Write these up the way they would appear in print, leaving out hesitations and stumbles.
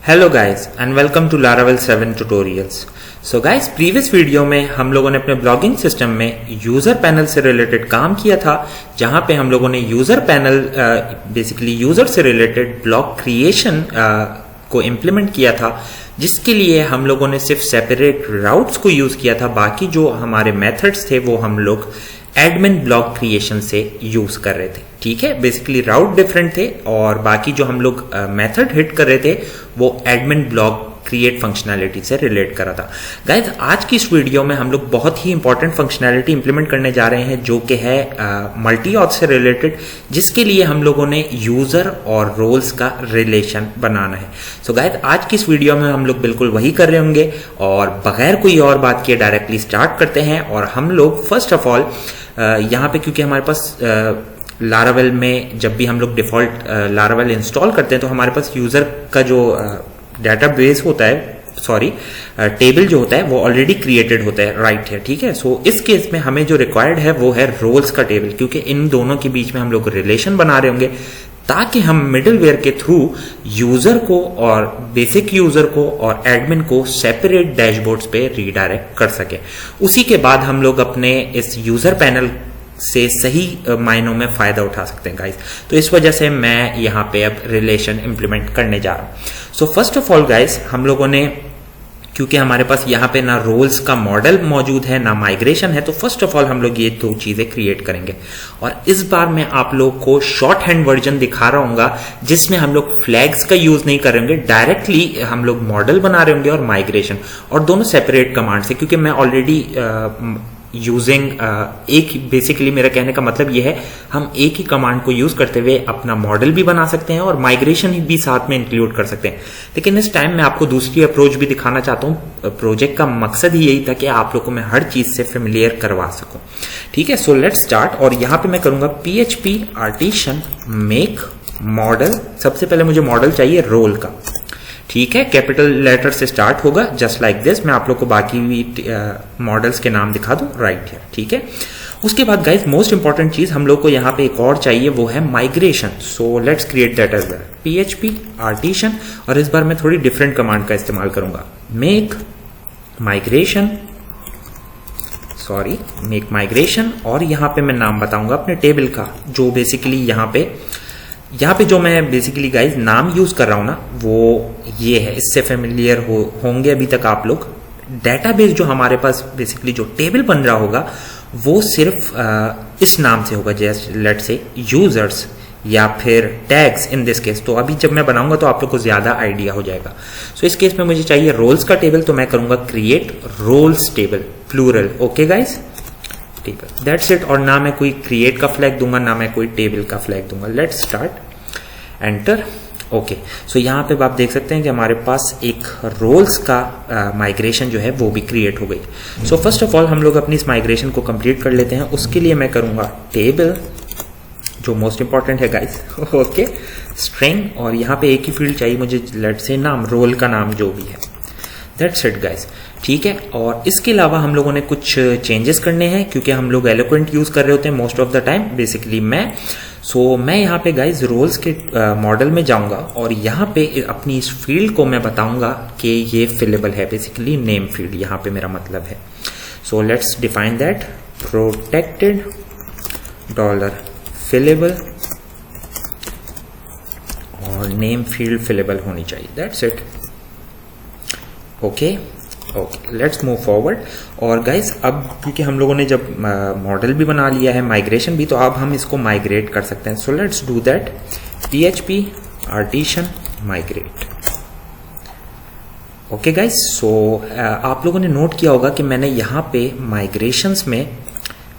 Hello guys and welcome to Laravel 7 tutorials. So guys, previous video में हम लोगों ने अपने ब्लॉगिंग सिस्टम में यूजर पैनल से रिलेटेड काम किया था, जहां पे हम लोगों ने यूजर पैनल बेसिकली यूजर से रिलेटेड ब्लॉग क्रिएशन को इम्प्लीमेंट किया था, जिसके लिए हम लोगों ने सिर्फ सेपरेट राउट्स को यूज किया था। बाकी जो हमारे मेथड्स थे वो हम लोग एडमिन ब्लॉग क्रिएशन से यूज कर रहे थे। ठीक है, बेसिकली राउट डिफरेंट थे और बाकी जो हम लोग मेथड हिट कर रहे थे वो एडमिन ब्लॉग क्रिएट फंक्शनैलिटी से रिलेट कर रहा था। गाइस, आज की इस वीडियो में हम लोग बहुत ही इंपॉर्टेंट फंक्शनैलिटी इंप्लीमेंट करने जा रहे हैं, जो कि है मल्टी ऑथ से रिलेटेड, जिसके लिए हम लोगों ने यूजर और रोल्स का रिलेशन बनाना है। सो गाइस, आज की इस वीडियो में हम लोग बिल्कुल वही कर रहे होंगे और बगैर कोई और बात किए डायरेक्टली स्टार्ट करते हैं। और हम लोग फर्स्ट ऑफ ऑल यहाँ पे, क्योंकि हमारे पास लारावेल में जब भी हम लोग डिफॉल्ट लारावेल इंस्टॉल करते हैं तो हमारे पास यूजर का जो डेटाबेस होता है, टेबल जो होता है वो ऑलरेडी क्रिएटेड होता है राइट है। ठीक है, सो इस केस में हमें जो रिक्वायर्ड है वो है रोल्स का टेबल, क्योंकि इन दोनों के बीच में हम लोग रिलेशन बना रहे होंगे ताकि हम मिडलवेयर के थ्रू यूजर को और बेसिक यूजर को और एडमिन को सेपरेट डैशबोर्ड्स पे रीडायरेक्ट कर सके। उसी के बाद हम लोग अपने इस यूजर पैनल से सही मायनों में फायदा उठा सकते हैं गाइस। तो इस वजह से मैं यहाँ पे अब रिलेशन इंप्लीमेंट करने जा रहा हूँ। So first of all guys, हम लोगों ने, क्योंकि हमारे पास यहाँ पे ना रोल्स का मॉडल मौजूद है ना माइग्रेशन है, तो फर्स्ट ऑफ ऑल हम लोग ये दो चीजें क्रिएट करेंगे। और इस बार मैं आप लोग को शॉर्ट हैंड वर्जन दिखा रहा हूँ जिसमें हम लोग फ्लैग्स का यूज नहीं कर रहे होंगे, डायरेक्टली हम लोग मॉडल बना रहे होंगे और माइग्रेशन, और दोनों सेपरेट कमांड से, क्योंकि मैं ऑलरेडी यूजिंग एक, बेसिकली मेरा कहने का मतलब यह है हम एक ही कमांड को यूज करते हुए अपना मॉडल भी बना सकते हैं और माइग्रेशन भी साथ में इंक्लूड कर सकते हैं। लेकिन इस टाइम मैं आपको दूसरी अप्रोच भी दिखाना चाहता हूं। प्रोजेक्ट का मकसद ही यही था कि आप लोगों को मैं हर चीज से फेमिलियर करवा सकूं। ठीक है, सो लेट्स स्टार्ट। और यहां पे मैं करूंगा PHP आर्टिशन मेक मॉडल। सबसे पहले मुझे मॉडल चाहिए रोल का। ठीक है, कैपिटल लेटर से स्टार्ट होगा जस्ट लाइक दिस। मैं आप लोग को बाकी भी मॉडल्स के नाम दिखा दूं राइट है। ठीक है, उसके बाद गाइस मोस्ट इंपॉर्टेंट चीज हम लोग को यहाँ पे एक और चाहिए, वो है migration. So let's create that as well. PHP artisan, और इस बार मैं थोड़ी डिफरेंट कमांड का इस्तेमाल करूंगा। मेक माइग्रेशन, और यहाँ पे मैं नाम बताऊंगा अपने टेबल का, जो बेसिकली यहाँ पे जो मैं बेसिकली गाइज नाम यूज कर रहा हूं ना वो ये है। इससे फेमिलियर होंगे अभी तक आप लोग। डेटाबेस जो हमारे पास बेसिकली जो टेबल बन रहा होगा वो सिर्फ इस नाम से होगा, जैसे लेट्स से यूजर्स या फिर टैग्स इन दिस केस। तो अभी जब मैं बनाऊंगा तो आप लोग को ज्यादा आइडिया हो जाएगा। सो इस केस में मुझे चाहिए रोल्स का टेबल, तो मैं करूंगा create roles table plural. Okay guys, that's it. और ना मैं कोई क्रिएट का फ्लैग दूंगा ना मैं कोई टेबल का फ्लैग दूंगा। Let's start, enter. Okay, so यहाँ पे आप देख सकते हैं कि हमारे पास एक रोल्स का माइग्रेशन जो है वो भी क्रिएट हो गई। सो फर्स्ट ऑफ ऑल हम लोग अपनी इस माइग्रेशन को कंप्लीट कर लेते हैं। उसके लिए मैं करूंगा टेबल, जो मोस्ट इंपॉर्टेंट है गाइस। ओके, स्ट्रिंग, और यहाँ पे एक ही फील्ड चाहिए मुझे, लेट्स से नाम, रोल का नाम जो भी है। That's it guys. ठीक है, और इसके अलावा हम लोगों ने कुछ चेंजेस करने हैं, क्योंकि हम लोग एलोक्वेंट यूज कर रहे होते हैं most of the time, basically मैं यहाँ पे गाइज रोल्स के मॉडल में जाऊंगा और यहाँ पे अपनी इस फील्ड को मैं बताऊंगा कि ये फिलेबल है, बेसिकली नेम फील्ड यहाँ पे मेरा मतलब है। So let's define that, protected $फिलेबल, और नेम फील्ड फिलेबल होनी चाहिए। That's it. Okay, let's move forward. और गाइस, अब क्योंकि हम लोगों ने जब मॉडल भी बना लिया है, माइग्रेशन भी, तो अब हम इसको माइग्रेट कर सकते हैं। So let's do that. PHP artisan migrate. Okay guys, so आप लोगों ने नोट किया होगा कि मैंने यहाँ पे माइग्रेशंस में,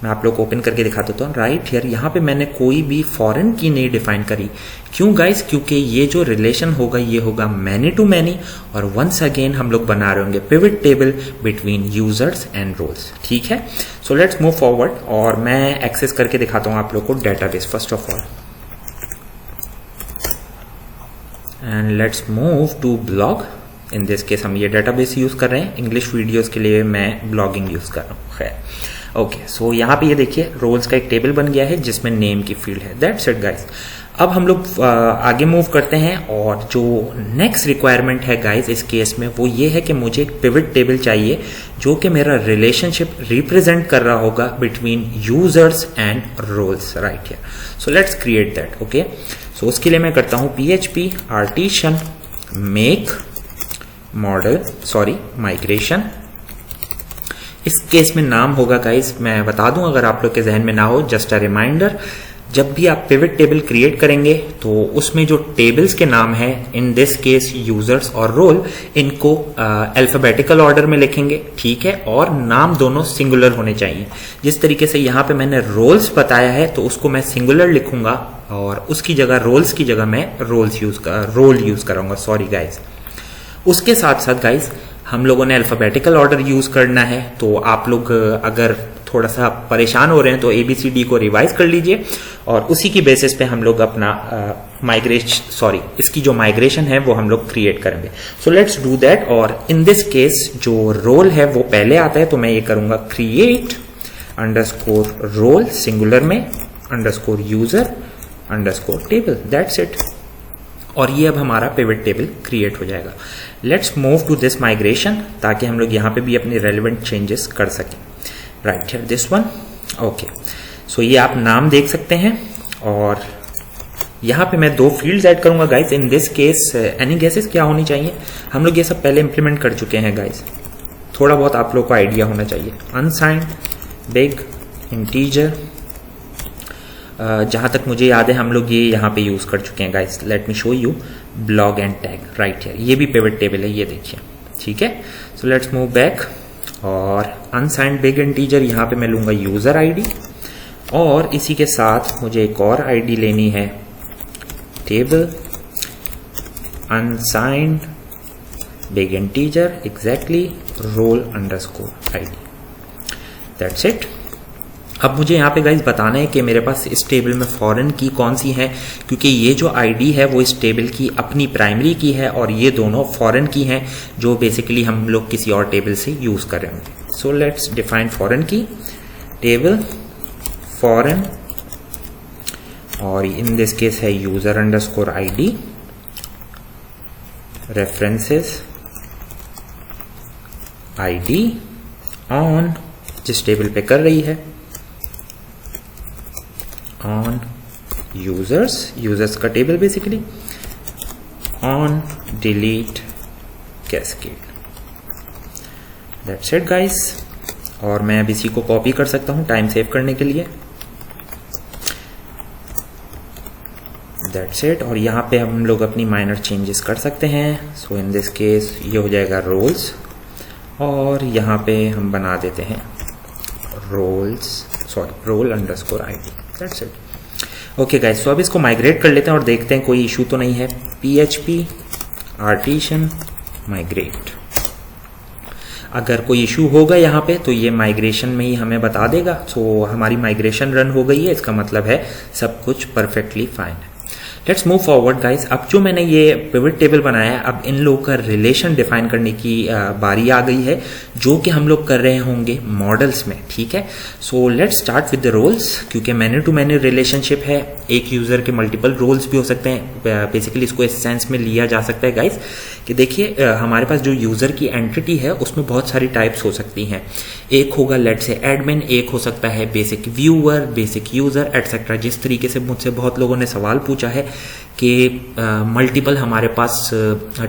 मैं आप लोग को ओपन करके दिखा देता हूँ राइट हियर, यहाँ पे मैंने कोई भी फॉरेन की नहीं डिफाइन करी। क्यों गाइस? क्योंकि ये जो रिलेशन होगा ये होगा मैनी टू मैनी, और वंस अगेन हम लोग बना रहे होंगे pivot table between users and roles. ठीक है, सो लेट्स मूव फॉरवर्ड, और मैं एक्सेस करके दिखाता हूँ आप लोग को database first of all, and let's move to blog. In this case हम ये डेटाबेस यूज कर रहे हैं, इंग्लिश वीडियोस के लिए मैं ब्लॉगिंग यूज कर रहा हूँ। खैर, ओके, सो यहाँ पे ये देखिए रोल्स का एक टेबल बन गया है जिसमें नेम की फील्ड है। That's it guys. अब हम लोग आगे मूव करते हैं और जो नेक्स्ट रिक्वायरमेंट है गाइस इस केस में वो ये है कि मुझे एक पिवट टेबल चाहिए जो कि मेरा रिलेशनशिप रिप्रेजेंट कर रहा होगा between users and roles right here. So let's create that. Okay, so उसके लिए मैं करता हूं PHP artisan make model migration. इस केस में नाम होगा गाइस, मैं बता दूं अगर आप लोग के जहन में ना हो, जस्ट अ रिमाइंडर, जब भी आप पिवट टेबल क्रिएट करेंगे तो उसमें जो टेबल्स के नाम है, इन दिस केस यूजर्स और रोल, इनको अल्फाबेटिकल ऑर्डर में लिखेंगे, ठीक है, और नाम दोनों सिंगुलर होने चाहिए। जिस तरीके से यहाँ पे मैंने रोल्स बताया है तो उसको मैं सिंगुलर लिखूंगा और उसकी जगह रोल्स की जगह मैं रोल यूज कराऊंगा, सॉरी गाइज। उसके साथ साथ गाइज हम लोगों ने अल्फाबेटिकल ऑर्डर यूज करना है, तो आप लोग अगर थोड़ा सा परेशान हो रहे हैं तो ABCD को रिवाइज कर लीजिए और उसी की बेसिस पे हम लोग अपना इसकी जो माइग्रेशन है वो हम लोग क्रिएट करेंगे। So let's do that. और इन दिस केस जो रोल है वो पहले आता है, तो मैं ये करूंगा क्रिएट अंडरस्कोर रोल सिंगुलर में underscore user underscore table, that's it. और ये अब हमारा पिवट टेबल क्रिएट हो जाएगा। Let's move to this migration ताकि हम लोग यहाँ पे भी अपने रेलिवेंट चेंजेस कर सकें। Right here this one. Okay, so ये आप नाम देख सकते हैं और यहाँ पे मैं 2 फील्ड्स ऐड करूंगा guys. In this case any guesses क्या होनी चाहिए, हम लोग ये सब पहले इंप्लीमेंट कर चुके हैं गाइस, थोड़ा बहुत आप लोग को आइडिया होना चाहिए। अनसाइंड, बिग, इंटीजर, जहां तक मुझे याद है हम लोग ये यहाँ पे यूज कर चुके हैं guys. Let me show you blog and tag right here, ये भी पिवट टेबल है, ये देखिए, ठीक है। सो लेट्स मूव बैक और अनसाइंड बिग इंटीजर यहाँ पे मैं लूंगा यूजर आईडी और इसी के साथ मुझे एक और आईडी लेनी है table unsigned big integer exactly role underscore ID, that's it. अब मुझे यहाँ पे गाइज बताना है कि मेरे पास इस टेबल में फॉरेन की कौन सी है, क्योंकि ये जो आईडी है वो इस टेबल की अपनी प्राइमरी की है और ये दोनों फॉरेन की हैं जो बेसिकली हम लोग किसी और टेबल से यूज कर रहे होंगे। सो लेट्स डिफाइन फॉरेन की, टेबल फॉरेन और इन दिस केस है user underscore ID, references ID on जिस टेबल पे कर रही है ऑन यूजर्स का table basically on delete cascade, that's it guys. और मैं अब इसी को कॉपी कर सकता हूं टाइम सेव करने के लिए, दैट्स इट। और यहाँ पे हम लोग अपनी माइनर चेंजेस कर सकते हैं। सो इन दिस केस ये हो जाएगा रोल्स और यहाँ पे हम बना देते हैं role underscore ID, that's it. Okay guys, so अब इसको माइग्रेट कर लेते हैं और देखते हैं कोई इशू तो नहीं है। PHP आर्टिशन माइग्रेट, अगर कोई इशू होगा यहाँ पे तो ये माइग्रेशन में ही हमें बता देगा। सो हमारी माइग्रेशन रन हो गई है, इसका मतलब है सब कुछ परफेक्टली फाइन है। Let's move forward guys. अब जो मैंने ये पिवट टेबल बनाया है, अब इन लोगों का रिलेशन डिफाइन करने की बारी आ गई है, जो कि हम लोग कर रहे होंगे मॉडल्स में, ठीक है। So let's start with the roles, क्योंकि मैनी टू मैनी रिलेशनशिप है, एक यूजर के मल्टीपल रोल्स भी हो सकते हैं। बेसिकली इसको इस सेंस में लिया जा सकता है गाइस कि देखिए हमारे पास जो यूजर की एंटिटी है उसमें बहुत सारी टाइप्स हो सकती हैं। एक होगा लेट्स से एडमिन, एक हो सकता है basic viewer, basic user etcetera. जिस तरीके से मुझसे बहुत लोगों ने सवाल पूछा है कि मल्टीपल हमारे पास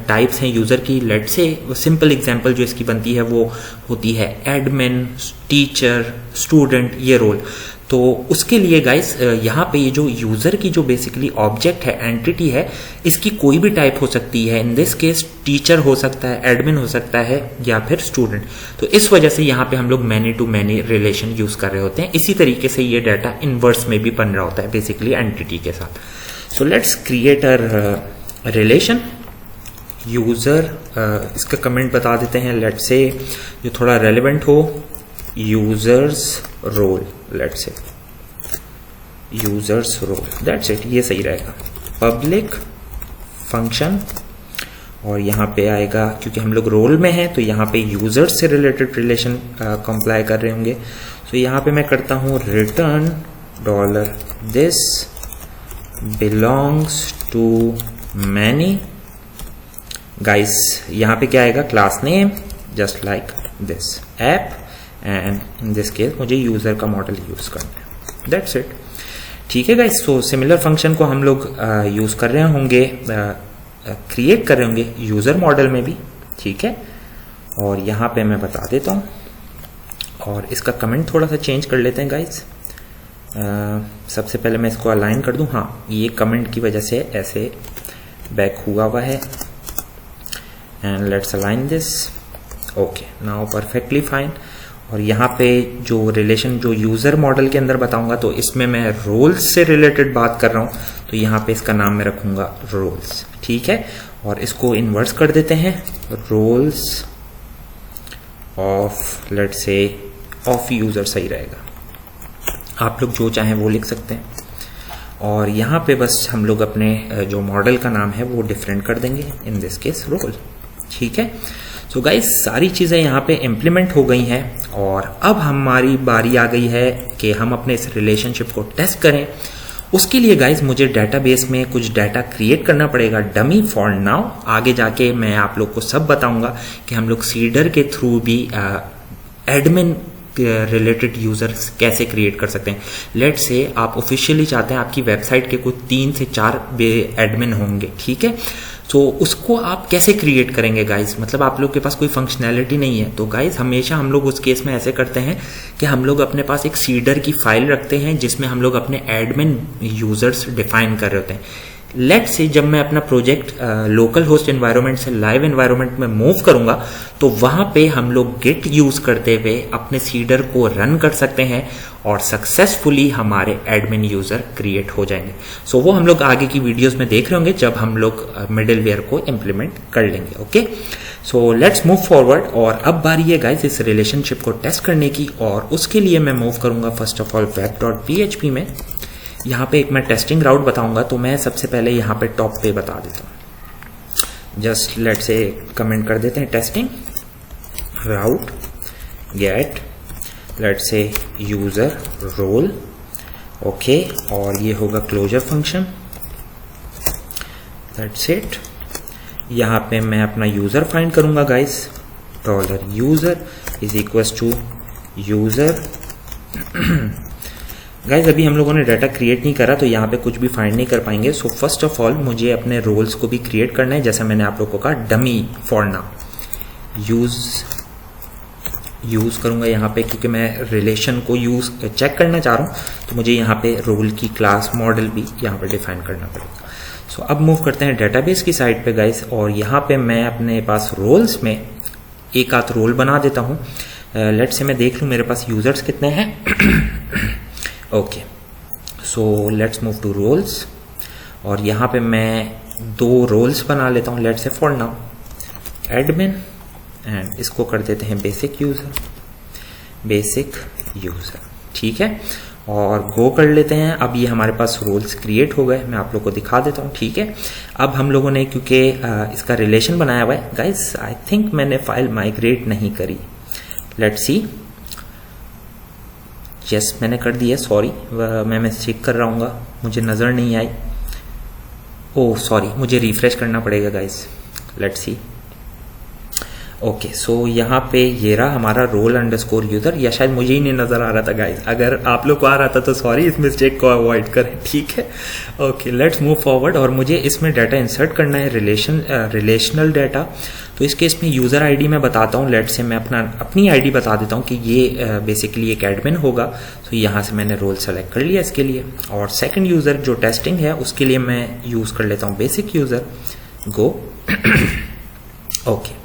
टाइप्स हैं यूजर की, लेट्स से सिंपल एग्जांपल जो इसकी बनती है वो होती है एडमिन, टीचर, स्टूडेंट, ये रोल। तो उसके लिए गाइस यहाँ पे ये जो यूजर की जो बेसिकली ऑब्जेक्ट है, एंटिटी है, इसकी कोई भी टाइप हो सकती है। इन दिस केस टीचर हो सकता है, एडमिन हो सकता है या फिर स्टूडेंट। तो इस वजह से यहाँ पे हम लोग many to many relation use कर रहे होते हैं। इसी तरीके से ये डाटा इनवर्स में भी बन रहा होता है बेसिकली एंटिटी के साथ। So let's create a relation user, इसका कमेंट बता देते हैं, लेट्स से जो थोड़ा रेलेवेंट हो, users role, let's say users role, that's it, ये सही रहेगा। पब्लिक फंक्शन और यहाँ पे आएगा, क्योंकि हम लोग रोल में हैं तो यहाँ पे यूजर्स से रिलेटेड रिलेशन कंप्लाई कर रहे होंगे। तो यहाँ पे मैं करता हूँ return $this belongs to many. Guys यहाँ पे क्या आएगा, class name just like this app, and in this case मुझे यूजर का मॉडल यूज करना है, दैट्स इट। ठीक है गाइस, सो सिमिलर फंक्शन को हम लोग यूज कर रहे होंगे, क्रिएट कर रहे होंगे यूजर मॉडल में भी। ठीक है, और यहाँ पे मैं बता देता हूँ, और इसका कमेंट थोड़ा सा चेंज कर लेते हैं गाइस। सबसे पहले मैं इसको अलाइन कर दूं। हाँ, ये कमेंट की वजह से ऐसे बैक हुआ है, and let's align this. Okay, now perfectly fine. और यहाँ पे जो रिलेशन जो यूजर मॉडल के अंदर बताऊंगा, तो इसमें मैं रोल्स से रिलेटेड बात कर रहा हूँ, तो यहाँ पे इसका नाम मैं रखूंगा रोल्स। ठीक है, और इसको इन्वर्स कर देते हैं, roles of, let's say of user सही रहेगा, आप लोग जो चाहें वो लिख सकते हैं। और यहाँ पे बस हम लोग अपने जो मॉडल का नाम है वो डिफरेंट कर देंगे, इन दिस केस रोल। ठीक है, सो गाइस सारी चीज़ें यहाँ पे इम्प्लीमेंट हो गई हैं, और अब हमारी बारी आ गई है कि हम अपने इस रिलेशनशिप को टेस्ट करें। उसके लिए गाइस मुझे डेटाबेस में कुछ डाटा क्रिएट करना पड़ेगा, डमी फॉर नाउ। आगे जाके मैं आप लोग को सब बताऊंगा कि हम लोग सीडर के थ्रू भी एडमिन रिलेटेड यूजर्स कैसे क्रिएट कर सकते हैं। लेट्स से आप ऑफिशियली चाहते हैं आपकी वेबसाइट के कुछ 3 से 4 एडमिन होंगे। ठीक है, तो उसको आप कैसे क्रिएट करेंगे गाइस, मतलब आप लोग के पास कोई फंक्शनैलिटी नहीं है, तो गाइस हमेशा हम लोग उस केस में ऐसे करते हैं कि हम लोग अपने पास एक सीडर की फाइल रखते हैं जिसमें हम लोग अपने एडमिन यूजर्स डिफाइन कर रहे होते हैं। लेट्स से जब मैं अपना प्रोजेक्ट लोकल होस्ट एनवायरनमेंट से लाइव एनवायरनमेंट में मूव करूंगा, तो वहां पे हम लोग गिट यूज करते हुए अपने सीडर को रन कर सकते हैं और सक्सेसफुली हमारे एडमिन यूजर क्रिएट हो जाएंगे। सो वो हम लोग आगे की वीडियोस में देख रहे होंगे जब हम लोग मिडलवेयर को इम्प्लीमेंट कर लेंगे। Okay, so let's move forward. और अब बारी है गाइस इस रिलेशनशिप को टेस्ट करने की, और उसके लिए मैं मूव करूंगा फर्स्ट ऑफ ऑल web.php में। यहाँ पे एक मैं टेस्टिंग राउट बताऊंगा, तो मैं सबसे पहले यहाँ पे टॉप पे बता देता हूँ। जस्ट लेट से कमेंट कर देते हैं टेस्टिंग राउट गेट लेट से यूजर रोल। ओके, और ये होगा क्लोजर फंक्शन, दैट्स इट। यहाँ पे मैं अपना यूजर फाइंड करूंगा guys, $user is equal to user. Guys अभी हम लोगों ने डाटा क्रिएट नहीं करा, तो यहाँ पे कुछ भी फाइंड नहीं कर पाएंगे। सो फर्स्ट ऑफ ऑल मुझे अपने रोल्स को भी क्रिएट करना है, जैसा मैंने आप लोगों को कहा डमी फॉर नाउ यूज करूंगा यहाँ पे, क्योंकि मैं रिलेशन को यूज चेक करना चाह रहा हूँ, तो मुझे यहाँ पे रोल की क्लास मॉडल भी यहाँ पे डिफाइन करना पड़ेगा। सो अब मूव करते हैं डेटाबेस की साइड पे गाइज, और यहाँ पे मैं अपने पास रोल्स में एक आध रोल बना देता हूँ। लेट से मैं देख लूँ मेरे पास यूजर्स कितने हैं। Okay, so let's move to roles, और यहाँ पे मैं 2 रोल्स बना लेता हूँ। Let's say for now admin, and इसको कर देते हैं बेसिक यूजर। ठीक है, और गो कर लेते हैं। अब ये हमारे पास रोल्स क्रिएट हो गए, मैं आप लोग को दिखा देता हूँ। ठीक है, अब हम लोगों ने क्योंकि इसका रिलेशन बनाया हुआ है गाइस, आई थिंक मैंने फाइल माइग्रेट नहीं करी। लेट्स सी, यस मैंने कर दिया, सॉरी मैं चेक कर रहा हूँ, मुझे नज़र नहीं आई। ओह सॉरी, मुझे रिफ्रेश करना पड़ेगा guys. Let's C. Okay, so यहाँ पे ये रहा हमारा रोल अंडरस्कोर यूजर, या शायद मुझे ही नहीं नजर आ रहा था गाइस। अगर आप लोग को आ रहा था तो सॉरी, इस मिस्टेक को अवॉइड करें। ठीक है, ओके लेट्स मूव फॉरवर्ड। और मुझे इसमें डाटा इंसर्ट करना है, रिलेशनल डाटा। तो इस केस में यूजर आईडी मैं बताता हूँ। लेट से मैं अपनी आईडी बता देता हूँ कि ये बेसिकली एक एडमिन होगा। तो यहाँ से मैंने रोल सेलेक्ट कर लिया इसके लिए। और सेकंड यूजर जो टेस्टिंग है उसके लिए मैं यूज कर लेता हूँ बेसिक यूजर। गो। ओके,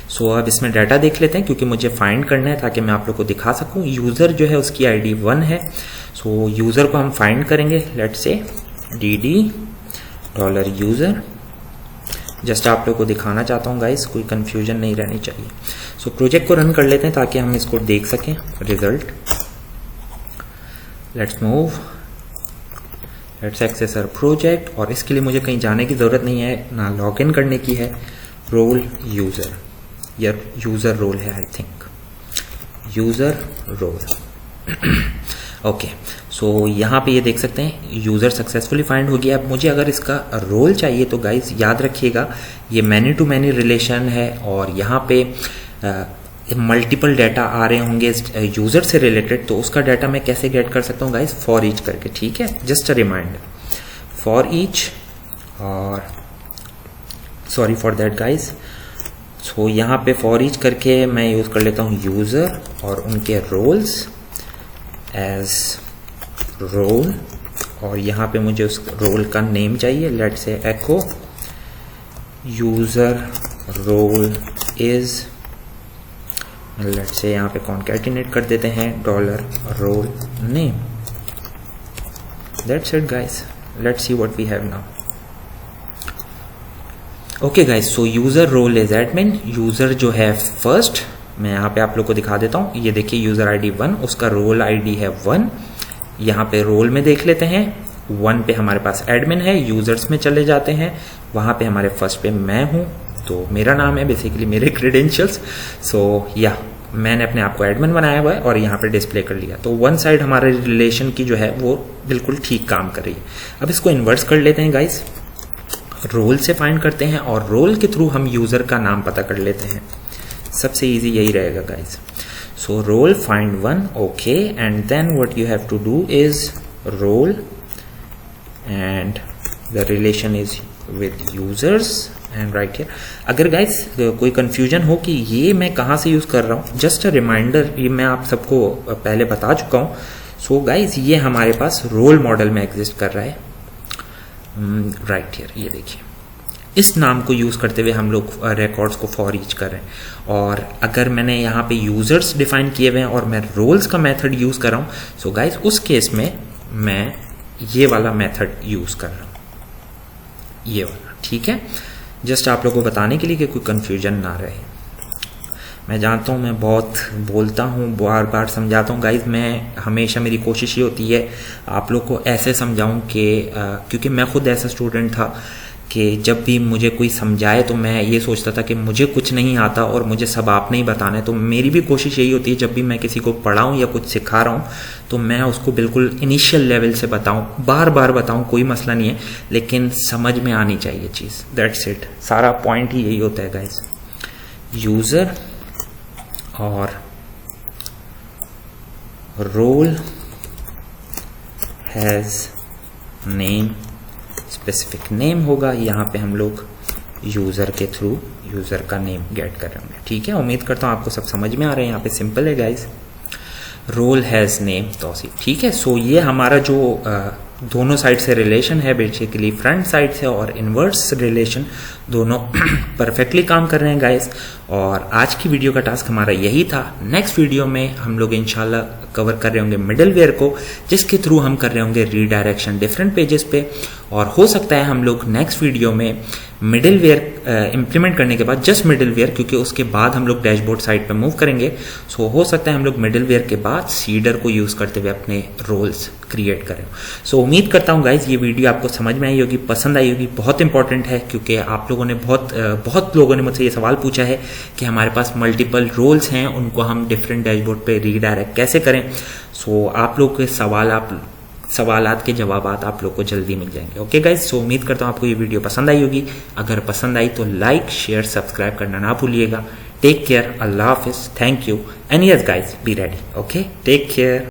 सो अब इसमें डाटा देख लेते हैं, क्योंकि मुझे फाइंड करना है ताकि मैं आप लोग को दिखा सकूं। यूजर जो है उसकी आईडी 1 है। सो यूजर को हम फाइंड करेंगे। Let's say $user। जस्ट आप लोग को दिखाना चाहता हूँ गाइस, कोई कंफ्यूजन नहीं रहनी चाहिए। सो प्रोजेक्ट को रन कर लेते हैं ताकि हम इसको देख सकें result. Let's move, let's access our project. और इसके लिए मुझे कहीं जाने की जरूरत नहीं है, ना लॉग इन करने की है। रोल यूजर, या यूजर रोल है I think, user role. Okay, so यहाँ पे ये देख सकते हैं यूज़र सक्सेसफुली फाइंड हो गया। अब मुझे अगर इसका रोल चाहिए तो गाइज याद रखिएगा ये मैनी टू मैनी रिलेशन है और यहाँ पे मल्टीपल डाटा आ रहे होंगे यूज़र से रिलेटेड, तो उसका डाटा मैं कैसे गेट कर सकता हूँ गाइज, फॉर ईच करके। ठीक है, just a reminder, for each, और sorry for that guys. So यहाँ पे फॉर ईच करके मैं यूज़ कर लेता हूँ यूज़र और उनके रोल्स एज रोल, और यहाँ पे मुझे उस रोल का नेम चाहिए, let's say echo user role is, let's say यहाँ पे कॉन्कैटिनेट कर देते हैं dollar role name. That's it guys, let's see what we have now. Okay guys, so user role is admin, user जो है first, मैं यहाँ पे आप लोग को दिखा देता हूँ, ये देखिए यूजर आईडी 1, उसका रोल आईडी है 1। यहाँ पे रोल में देख लेते हैं 1 पे हमारे पास एडमिन है, यूजर्स में चले जाते हैं, वहाँ पे हमारे फर्स्ट पे मैं हूँ, तो मेरा नाम है बेसिकली, मेरे क्रेडेंशियल्स। सो या मैंने अपने आप को एडमिन बनाया हुआ है और यहाँ पे डिस्प्ले कर लिया, तो वन साइड हमारे रिलेशन की जो है वो बिल्कुल ठीक काम कर रही है। अब इसको इन्वर्स कर लेते हैं गाइस, रोल से फाइंड करते हैं और रोल के थ्रू हम यूजर का नाम पता कर लेते हैं, सबसे इजी यही रहेगा guys. So role find 1, okay, and then what you have to do is role and the relation is with users and right here. अगर गाइस कोई कंफ्यूजन हो कि ये मैं कहाँ से यूज कर रहा हूँ, जस्ट अ रिमाइंडर, ये मैं आप सबको पहले बता चुका हूँ। सो गाइस ये हमारे पास रोल मॉडल में एग्जिस्ट कर रहा है, राइट हियर, ये देखिए इस नाम को यूज करते हुए हम लोग रिकॉर्ड्स को फॉर ईच कर रहे हैं। और अगर मैंने यहाँ पे यूजर्स डिफाइन किए हुए हैं और मैं रोल्स का मेथड यूज कर रहा हूँ, सो गाइस उस केस में मैं ये वाला मेथड यूज कर रहा हूँ, ये वाला। ठीक है, जस्ट आप लोगों को बताने के लिए कि कोई कंफ्यूजन ना रहे। मैं जानता हूँ मैं बहुत बोलता हूँ, बार बार समझाता हूँ गाइज, मैं हमेशा मेरी कोशिश ये होती है आप लोग को ऐसे समझाऊँ कि क्योंकि मैं खुद ऐसा स्टूडेंट था कि जब भी मुझे कोई समझाए तो मैं ये सोचता था कि मुझे कुछ नहीं आता और मुझे सब आपने ही बताना है। तो मेरी भी कोशिश यही होती है जब भी मैं किसी को पढ़ाऊँ या कुछ सिखा रहा हूँ तो मैं उसको बिल्कुल इनिशियल लेवल से बताऊँ, बार बार बताऊँ, कोई मसला नहीं है, लेकिन समझ में आनी चाहिए चीज़। दैट्स इट, सारा पॉइंट ही यही होता है गाइज। यूज़र और role has name, specific name होगा, यहाँ पे हम लोग यूज़र के थ्रू यूज़र का नेम गेट कर रहे होंगे। ठीक है, उम्मीद करता हूँ आपको सब समझ में आ रहे हैं, यहाँ पे सिंपल है guys. Role has name Tausif, ठीक है। सो ये हमारा जो दोनों साइड से रिलेशन है, बेसिकली फ्रंट साइड से और इनवर्स रिलेशन, दोनों परफेक्टली काम कर रहे हैं गाइस। और आज की वीडियो का टास्क हमारा यही था। नेक्स्ट वीडियो में हम लोग इंशाल्लाह कवर कर रहे होंगे मिडलवेयर को, जिसके थ्रू हम कर रहे होंगे रीडायरेक्शन डिफरेंट पेजेस पे। और हो सकता है हम लोग नेक्स्ट वीडियो में मिडलवेयर इंप्लीमेंट करने के बाद, जस्ट मिडलवेयर, क्योंकि उसके बाद हम लोग डैशबोर्ड साइड पे मूव करेंगे। सो हो सकता है हम लोग मिडलवेयर के बाद सीडर को यूज करते हुए अपने रोल्स क्रिएट करें। सो उम्मीद करता हूँ गाइज ये वीडियो आपको समझ में आई होगी, पसंद आई होगी। बहुत इंपॉर्टेंट है क्योंकि आप लोगों ने बहुत लोगों ने मुझसे ये सवाल पूछा है कि हमारे पास मल्टीपल रोल्स हैं, उनको हम डिफरेंट डैशबोर्ड पे रीडायरेक्ट कैसे करें। सो आप लोग के सवालात के जवाबात आप लोग को जल्दी मिल जाएंगे। ओके गाइज, सो उम्मीद करता हूँ आपको ये वीडियो पसंद आई होगी। अगर पसंद आई तो लाइक शेयर सब्सक्राइब करना ना भूलिएगा। टेक केयर, अल्लाह हाफिज, thank you, and yes guys be ready. Okay, take care.